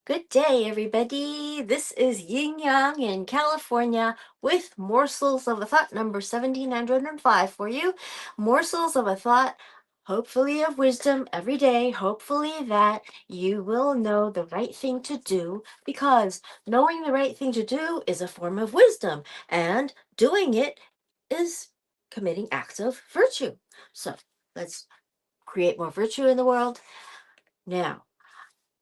Good day, everybody. This is Yin Yang in California with Morsels of a Thought number 1705 for you. Morsels of a Thought, hopefully of wisdom every day. Hopefully that you will know the right thing to do because knowing the right thing to do is a form of wisdom and doing it is committing acts of virtue. So let's create more virtue in the world. Now,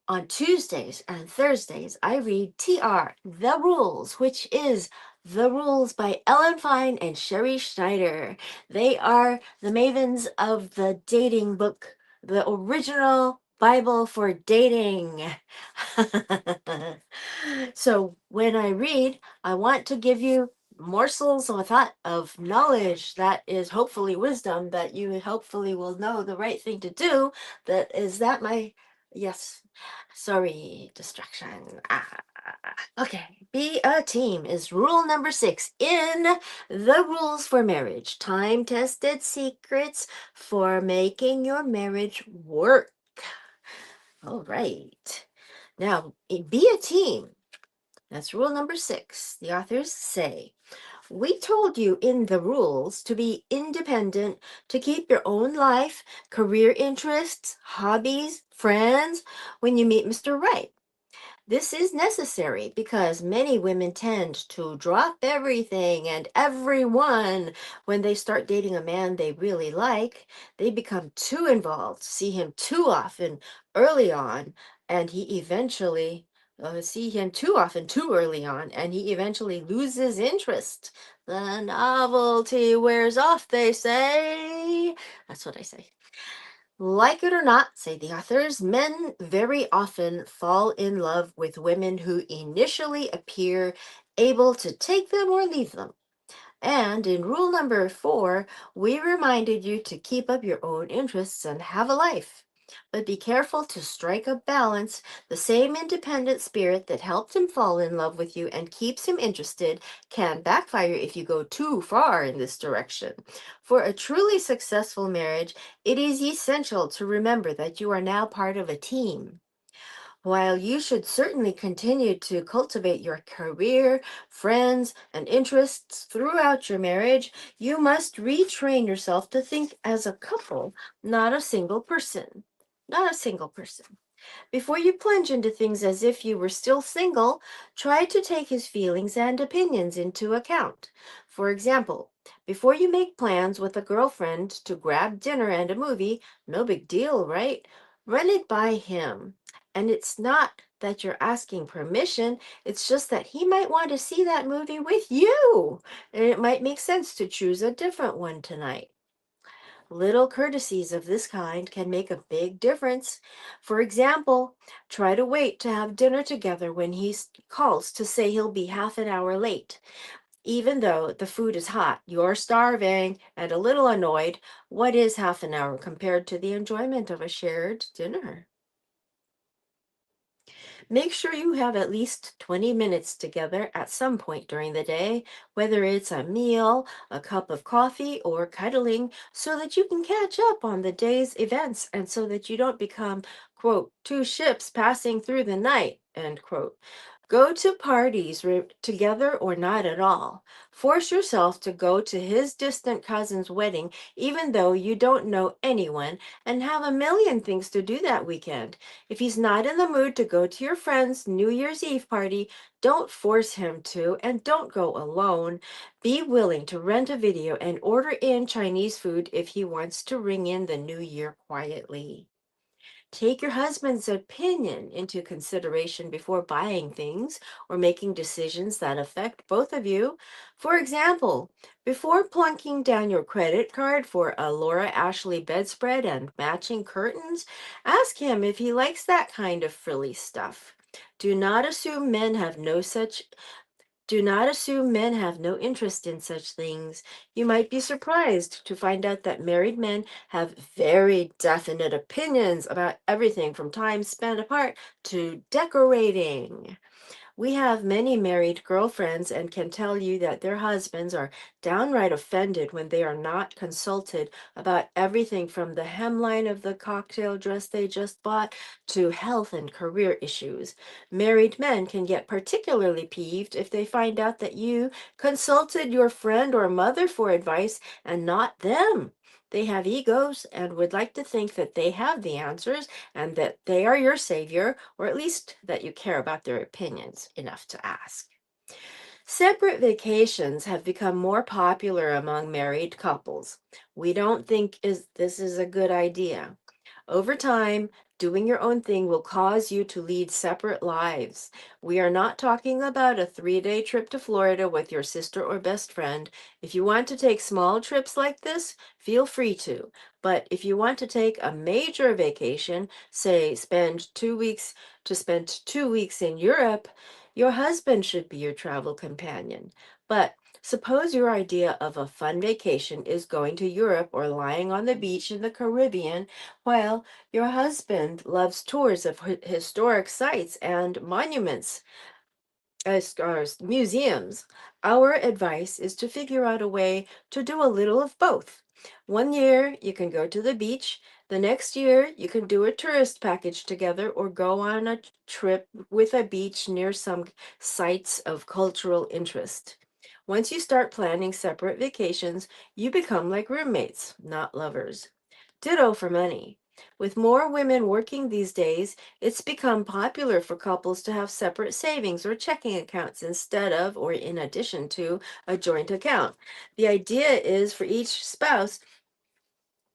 on Tuesdays and Thursdays, I read TR, The Rules, which is The Rules by Fein and Sherrie Schneider. They are the mavens of the dating book, the original Bible for dating. So when I read, I want to give you morsels of a thought of knowledge that is hopefully wisdom that you hopefully will know the right thing to do. That my yes. Sorry, distraction. Okay, be a team is rule number 6 in the rules for marriage. Time tested secrets for making your marriage work. All right. Now, be a team. That's rule number 6. The authors say, we told you in the rules to be independent, to keep your own life, career interests, hobbies, friends when you meet Mr. Right. This is necessary because many women tend to drop everything and everyone when they start dating a man they really like. They become too involved, see him too often early on, and he eventually see him too often too early on, and he eventually loses interest. The novelty wears off, they say. That's what I say. Like it or not, say the authors, men very often fall in love with women who initially appear able to take them or leave them. And in rule number 4, we reminded you to keep up your own interests and have a life. But be careful to strike a balance. The same independent spirit that helped him fall in love with you and keeps him interested can backfire if you go too far in this direction. For a truly successful marriage, it is essential to remember that you are now part of a team. While you should certainly continue to cultivate your career, friends, and interests throughout your marriage, you must retrain yourself to think as a couple, not a single person. Not a single person. Before you plunge into things as if you were still single, try to take his feelings and opinions into account. For example, before you make plans with a girlfriend to grab dinner and a movie, no big deal, right? Run it by him. And it's not that you're asking permission, it's just that he might want to see that movie with you. And it might make sense to choose a different one tonight. Little courtesies of this kind can make a big difference. For example, try to wait to have dinner together when he calls to say he'll be half an hour late. Even though the food is hot, you're starving and a little annoyed. What is half an hour compared to the enjoyment of a shared dinner? Make sure you have at least 20 minutes together at some point during the day, whether it's a meal, a cup of coffee, or cuddling, so that you can catch up on the day's events and so that you don't become, quote, two ships passing through the night, end quote. Go to parties together or not at all. Force yourself to go to his distant cousin's wedding, even though you don't know anyone, and have a million things to do that weekend. If he's not in the mood to go to your friend's New Year's Eve party, don't force him to, and don't go alone. Be willing to rent a video and order in Chinese food if he wants to ring in the new year quietly. Take your husband's opinion into consideration before buying things or making decisions that affect both of you. For example, before plunking down your credit card for a Laura Ashley bedspread and matching curtains, ask him if he likes that kind of frilly stuff. Do not assume men have no such do not assume men have no interest in such things. You might be surprised to find out that married men have very definite opinions about everything from time spent apart to decorating. We have many married girlfriends and can tell you that their husbands are downright offended when they are not consulted about everything from the hemline of the cocktail dress they just bought to health and career issues. Married men can get particularly peeved if they find out that you consulted your friend or mother for advice and not them. They have egos and would like to think that they have the answers and that they are your savior, or at least that you care about their opinions enough to ask. Separate vacations have become more popular among married couples. We don't think this is a good idea. Over time, doing your own thing will cause you to lead separate lives. We are not talking about a 3-day trip to Florida with your sister or best friend. If you want to take small trips like this, feel free to. But if you want to take a major vacation, say spend 2 weeks in Europe, your husband should be your travel companion. But suppose your idea of a fun vacation is going to Europe or lying on the beach in the Caribbean, while your husband loves tours of historic sites and monuments as museums. Our advice is to figure out a way to do a little of both. One year you can go to the beach. The next year you can do a tourist package together or go on a trip with a beach near some sites of cultural interest. Once you start planning separate vacations, you become like roommates, not lovers. Ditto for money. With more women working these days, it's become popular for couples to have separate savings or checking accounts instead of or in addition to a joint account. The idea is for each spouse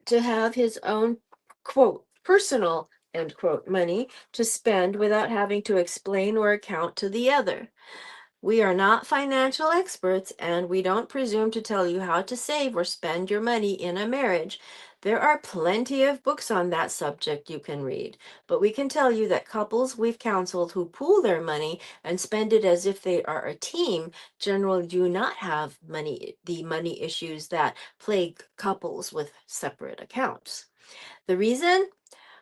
to have his own, quote, personal, end quote, money to spend without having to explain or account to the other. We are not financial experts and we don't presume to tell you how to save or spend your money in a marriage. There are plenty of books on that subject you can read, but we can tell you that couples we've counseled who pool their money and spend it as if they are a team generally do not have the money issues that plague couples with separate accounts. The reason?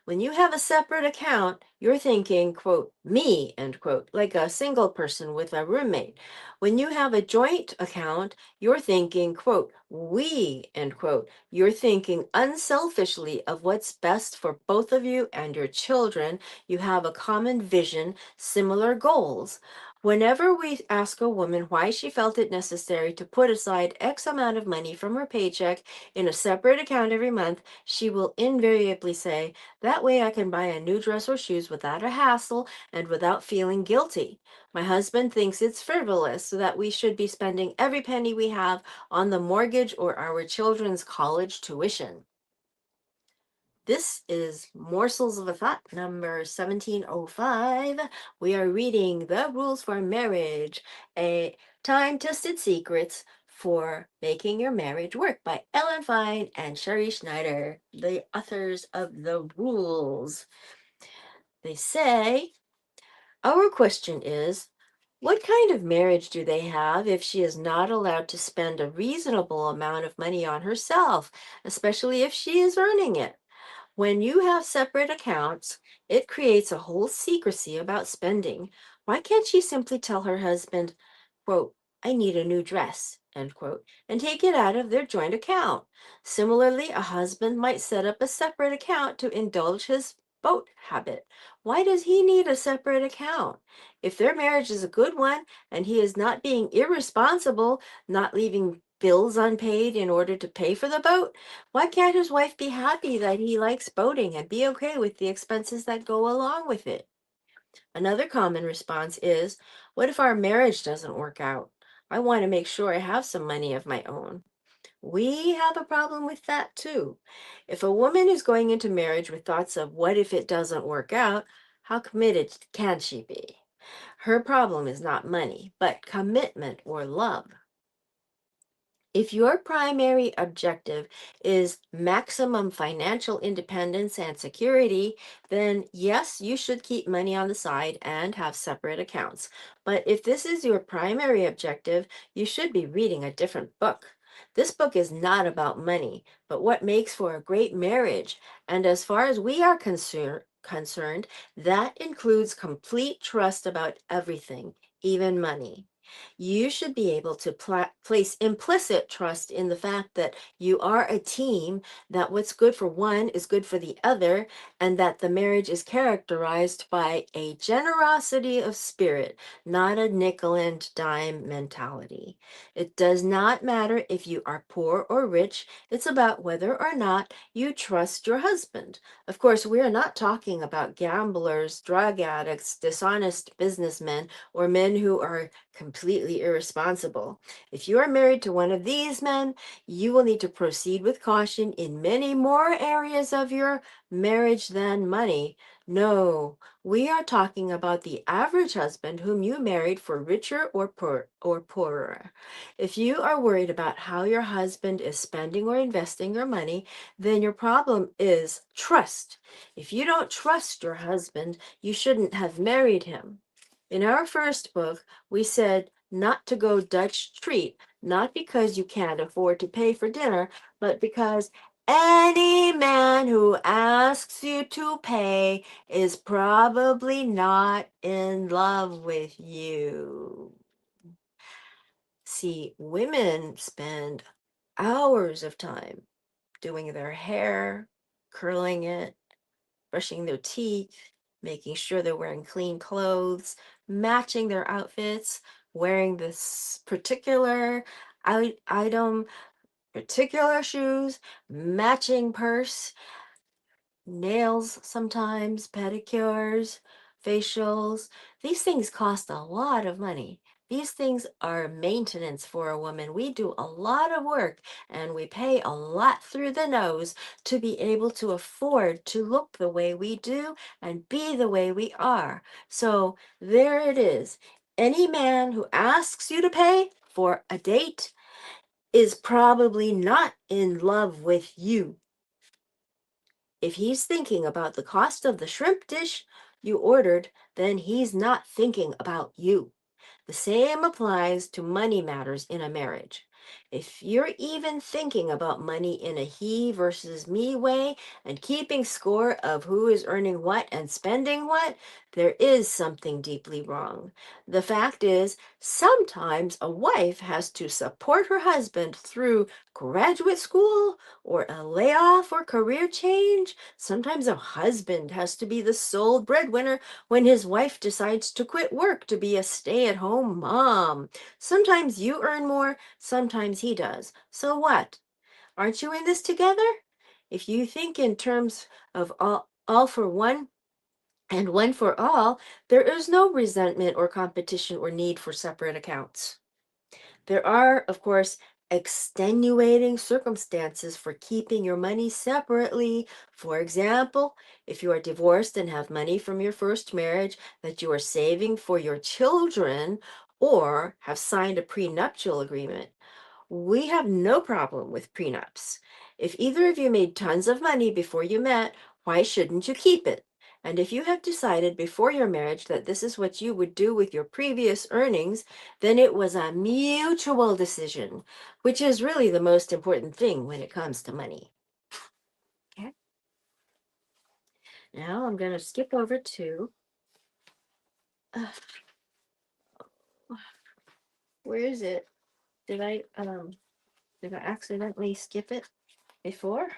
When you have a separate account, you're thinking, quote, me, end quote, like a single person with a roommate. When you have a joint account, you're thinking, quote, we, end quote. You're thinking unselfishly of what's best for both of you and your children. You have a common vision, similar goals. Whenever we ask a woman why she felt it necessary to put aside X amount of money from her paycheck in a separate account every month, she will invariably say, that way I can buy a new dress or shoes without a hassle and without feeling guilty. My husband thinks it's frivolous so that we should be spending every penny we have on the mortgage or our children's college tuition. This is Morsels of a Thought number 1705. We are reading The Rules for Marriage, a time-tested secrets for making your marriage work by Fein and Sherrie Schneider, the authors of the rules. They say, our question is, what kind of marriage do they have if she is not allowed to spend a reasonable amount of money on herself, especially if she is earning it? When you have separate accounts, it creates a whole secrecy about spending. Why can't she simply tell her husband, quote, I need a new dress, end quote, and take it out of their joint account? Similarly, a husband might set up a separate account to indulge his boat habit. Why does he need a separate account? If their marriage is a good one and he is not being irresponsible, not leaving bills unpaid in order to pay for the boat, why can't his wife be happy that he likes boating and be okay with the expenses that go along with it? Another common response is, what if our marriage doesn't work out? I want to make sure I have some money of my own. We have a problem with that too. If a woman is going into marriage with thoughts of what if it doesn't work out, how committed can she be? Her problem is not money, but commitment or love. If your primary objective is maximum financial independence and security, then yes, you should keep money on the side and have separate accounts. But if this is your primary objective, you should be reading a different book. This book is not about money, but what makes for a great marriage. And as far as we are concerned, that includes complete trust about everything, even money. You should be able to place implicit trust in the fact that you are a team, that what's good for one is good for the other, and that the marriage is characterized by a generosity of spirit, not a nickel and dime mentality. It does not matter if you are poor or rich, it's about whether or not you trust your husband. Of course, we are not talking about gamblers, drug addicts, dishonest businessmen, or men who are completely irresponsible. If you are married to one of these men, you will need to proceed with caution in many more areas of your marriage than money. No, we are talking about the average husband whom you married for richer or poorer. If you are worried about how your husband is spending or investing your money, then your problem is trust. If you don't trust your husband, you shouldn't have married him. In our first book, we said not to go Dutch treat, not because you can't afford to pay for dinner, but because any man who asks you to pay is probably not in love with you. See, women spend hours of time doing their hair, curling it, brushing their teeth, making sure they're wearing clean clothes, matching their outfits, wearing this particular item, particular shoes, matching purse, nails sometimes, pedicures, facials. These things cost a lot of money. These things are maintenance for a woman. We do a lot of work and we pay a lot through the nose to be able to afford to look the way we do and be the way we are. So there it is. Any man who asks you to pay for a date is probably not in love with you. If he's thinking about the cost of the shrimp dish you ordered, then he's not thinking about you. The same applies to money matters in a marriage. If you're even thinking about money in a he versus me way and keeping score of who is earning what and spending what, there is something deeply wrong. The fact is, sometimes a wife has to support her husband through graduate school or a layoff or career change. Sometimes a husband has to be the sole breadwinner when his wife decides to quit work to be a stay-at-home mom. Sometimes you earn more, sometimes he does. So what? Aren't you in this together? If you think in terms of all for one and one for all, there is no resentment or competition or need for separate accounts. There are, of course, extenuating circumstances for keeping your money separately. For example, if you are divorced and have money from your first marriage that you are saving for your children or have signed a prenuptial agreement. We have no problem with prenups. If either of you made tons of money before you met, why shouldn't you keep it? And if you have decided before your marriage that this is what you would do with your previous earnings, then it was a mutual decision, which is really the most important thing when it comes to money. Okay. Now I'm going to skip over to uh, where is it? Did I accidentally skip it before?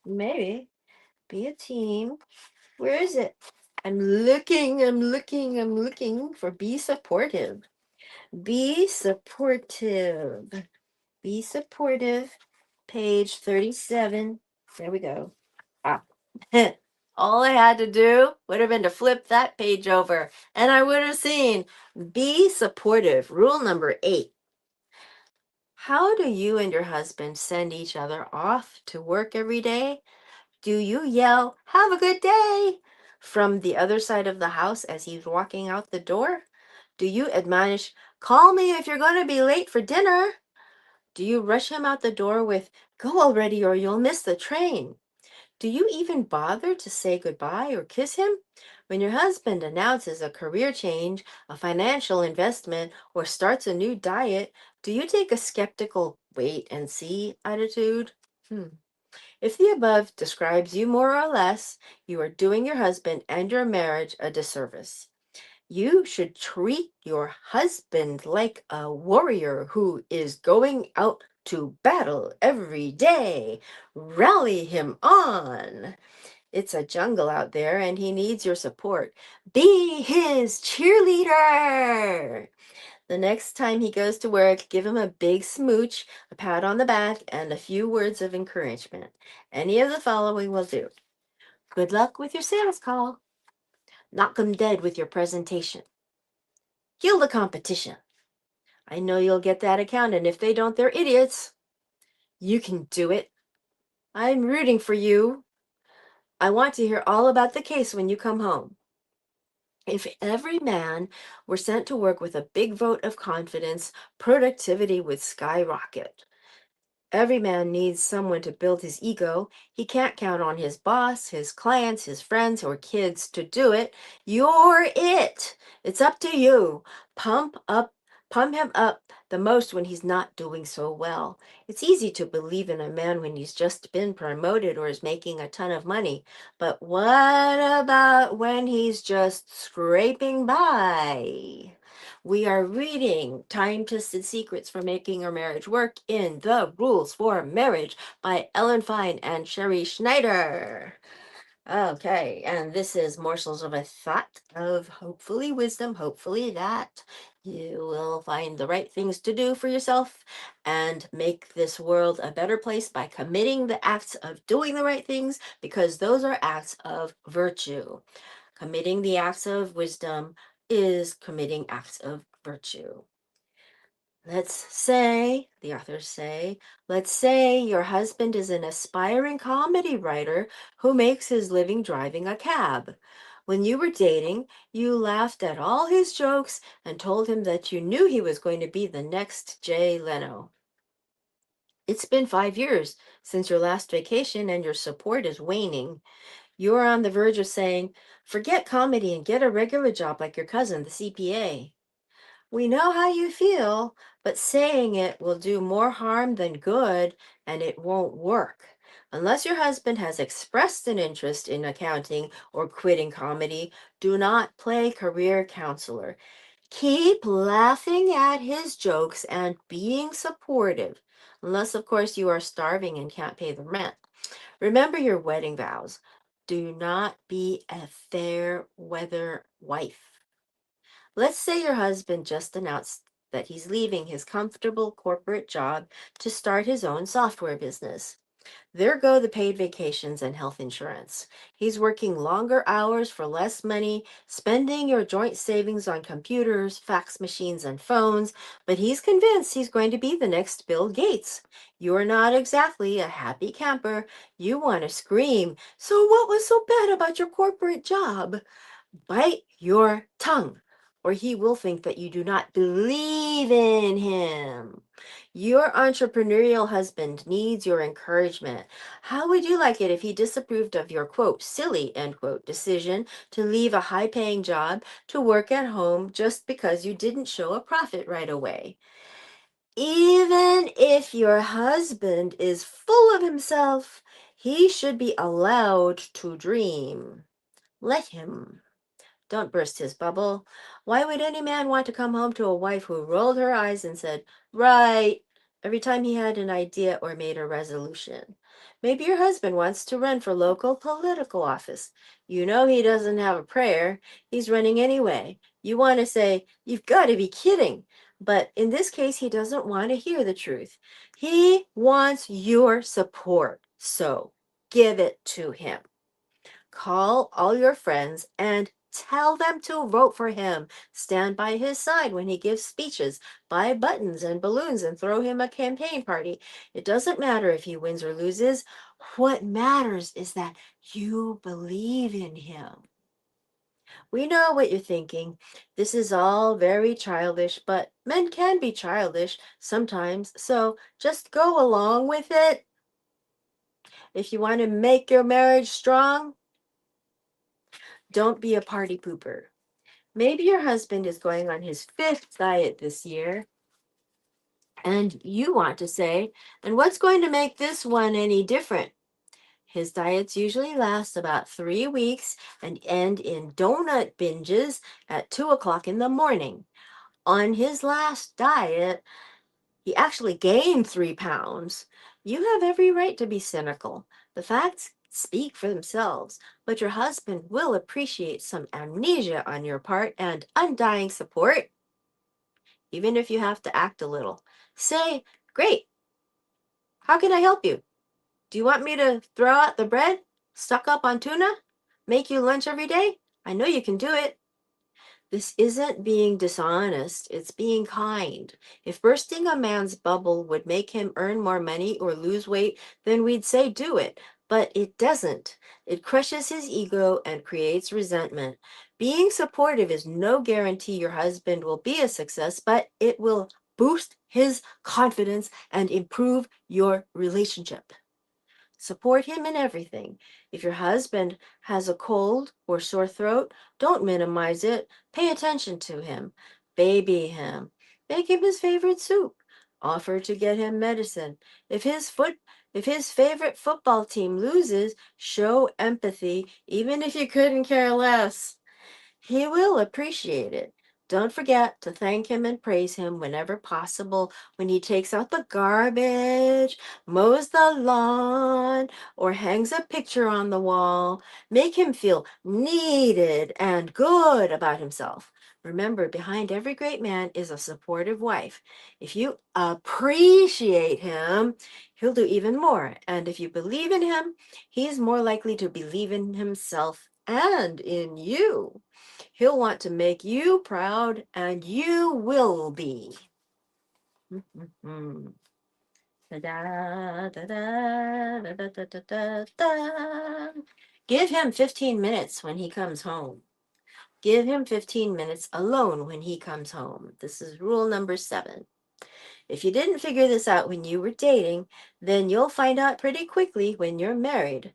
Maybe. Be a team. Where is it? I'm looking for be supportive. Be supportive. Be supportive. Page 37. There we go. Ah. All I had to do would have been to flip that page over, and I would have seen be supportive. Rule number 8. How do you and your husband send each other off to work every day? Do you yell, "Have a good day," from the other side of the house as he's walking out the door? Do you admonish, "Call me if you're going to be late for dinner"? Do you rush him out the door with, "Go already or you'll miss the train"? Do you even bother to say goodbye or kiss him? When your husband announces a career change, a financial investment, or starts a new diet, do you take a skeptical wait and see attitude? If the above describes you more or less, you are doing your husband and your marriage a disservice. You should treat your husband like a warrior who is going out to battle every day. Rally him on. It's a jungle out there and he needs your support. Be his cheerleader. The next time he goes to work, give him a big smooch, a pat on the back, and a few words of encouragement. Any of the following will do. Good luck with your sales call. Knock 'em dead with your presentation. Kill the competition. I know you'll get that account, and if they don't, they're idiots. You can do it. I'm rooting for you. I want to hear all about the case when you come home. If every man were sent to work with a big vote of confidence, productivity would skyrocket. Every man needs someone to build his ego. He can't count on his boss, his clients, his friends, or kids to do it. You're it. It's up to you. Pump up, pump him up the most when he's not doing so well. It's easy to believe in a man when he's just been promoted or is making a ton of money. But what about when he's just scraping by? We are reading Time-Tested Secrets for Making Your Marriage Work in The Rules for Marriage by Ellen Fein and Sherrie Schneider. Okay, and this is morsels of a thought of hopefully wisdom, hopefully that you will find the right things to do for yourself and make this world a better place by committing the acts of doing the right things, because those are acts of virtue. Committing the acts of wisdom is committing acts of virtue. Let's say, the authors say, let's say your husband is an aspiring comedy writer who makes his living driving a cab. When you were dating, you laughed at all his jokes and told him that you knew he was going to be the next Jay Leno. It's been 5 years since your last vacation and your support is waning. You're on the verge of saying, forget comedy and get a regular job like your cousin, the CPA. We know how you feel, but saying it will do more harm than good, and it won't work. Unless your husband has expressed an interest in accounting or quitting comedy, do not play career counselor. Keep laughing at his jokes and being supportive, unless, of course, you are starving and can't pay the rent. Remember your wedding vows. Do not be a fair weather wife. Let's say your husband just announced that he's leaving his comfortable corporate job to start his own software business. There go the paid vacations and health insurance. He's working longer hours for less money, spending your joint savings on computers, fax machines, and phones, but he's convinced he's going to be the next Bill Gates. You're not exactly a happy camper. You want to scream, so what was so bad about your corporate job? Bite your tongue, or he will think that you do not believe in him. Your entrepreneurial husband needs your encouragement. How would you like it if he disapproved of your quote, silly, end quote, decision to leave a high paying job to work at home just because you didn't show a profit right away? Even if your husband is full of himself, he should be allowed to dream. Let him. Don't burst his bubble. Why would any man want to come home to a wife who rolled her eyes and said, right, every time he had an idea or made a resolution? Maybe your husband wants to run for local political office. You know he doesn't have a prayer. He's running anyway. You want to say, you've got to be kidding. But in this case, he doesn't want to hear the truth. He wants your support. So give it to him. Call all your friends and tell them to vote for him. Stand by his side when he gives speeches. Buy buttons and balloons and throw him a campaign party. It doesn't matter if he wins or loses. What matters is that you believe in him. We know what you're thinking. This is all very childish, but men can be childish sometimes, so just go along with it. If you want to make your marriage strong, don't be a party pooper. Maybe your husband is going on his 5th diet this year, and you want to say, and what's going to make this one any different? His diets usually last about 3 weeks and end in donut binges at 2 o'clock in the morning. On his last diet, he actually gained 3 pounds. You have every right to be cynical. The facts speak for themselves, but your husband will appreciate some amnesia on your part and undying support, even if you have to act a little. Say, "Great, how can I help you? Do you want me to throw out the bread? Stock up on tuna? Make you lunch every day? I know you can do it." This isn't being dishonest, it's being kind. If bursting a man's bubble would make him earn more money or lose weight, then we'd say do it. But it doesn't. It crushes his ego and creates resentment. Being supportive is no guarantee your husband will be a success, but it will boost his confidence and improve your relationship. Support him in everything. If your husband has a cold or sore throat, don't minimize it. Pay attention to him. Baby him. Make him his favorite soup. Offer to get him medicine. If his foot if his favorite football team loses, show empathy even if you couldn't care less. He will appreciate it. Don't forget to thank him and praise him whenever possible when he takes out the garbage, mows the lawn, or hangs a picture on the wall. Make him feel needed and good about himself. Remember, behind every great man is a supportive wife. If you appreciate him, he'll do even more. And if you believe in him, he's more likely to believe in himself and in you. He'll want to make you proud, and you will be. Da-da, da-da, da-da-da-da-da-da. Give him 15 minutes when he comes home. Give him 15 minutes alone when he comes home. This is rule number 7. If you didn't figure this out when you were dating, then you'll find out pretty quickly when you're married.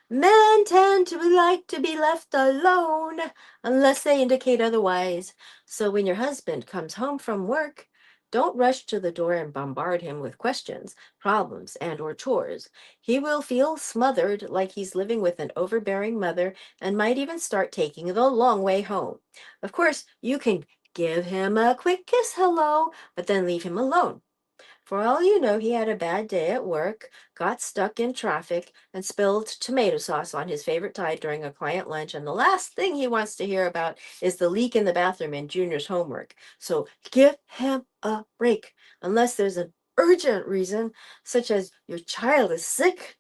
Men tend to like to be left alone unless they indicate otherwise. So when your husband comes home from work, don't rush to the door and bombard him with questions, problems, and or chores. He will feel smothered like he's living with an overbearing mother and might even start taking the long way home. Of course, you can give him a quick kiss hello, but then leave him alone. For all you know, he had a bad day at work, got stuck in traffic, and spilled tomato sauce on his favorite tie during a client lunch. And the last thing he wants to hear about is the leak in the bathroom in Junior's homework. So give him a break, unless there's an urgent reason, such as your child is sick.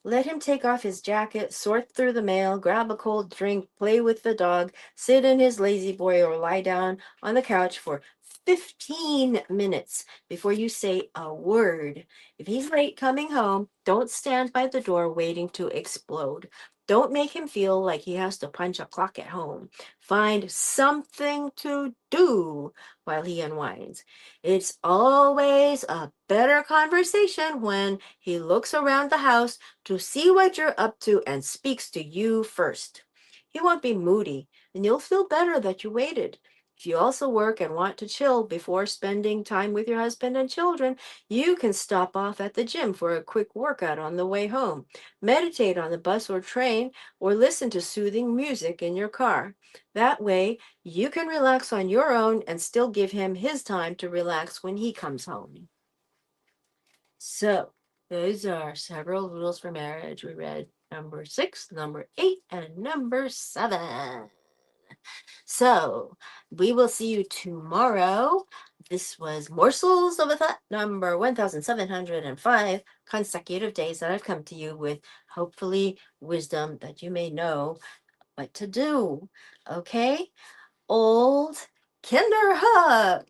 Let him take off his jacket, sort through the mail, grab a cold drink, play with the dog, sit in his lazy boy, or lie down on the couch for 15 minutes before you say a word. If he's late coming home, don't stand by the door waiting to explode. Don't make him feel like he has to punch a clock at home. Find something to do while he unwinds. It's always a better conversation when he looks around the house to see what you're up to and speaks to you first. He won't be moody, and you'll feel better that you waited. If you also work and want to chill before spending time with your husband and children, you can stop off at the gym for a quick workout on the way home, meditate on the bus or train, or listen to soothing music in your car. That way, you can relax on your own and still give him his time to relax when he comes home. So, those are several rules for marriage. We read number 6, number 8, and number 7. So, we will see you tomorrow. This was Morsels of a Thought, number 1705, consecutive days that I've come to you with hopefully wisdom that you may know what to do. Okay? Old Kinderhook.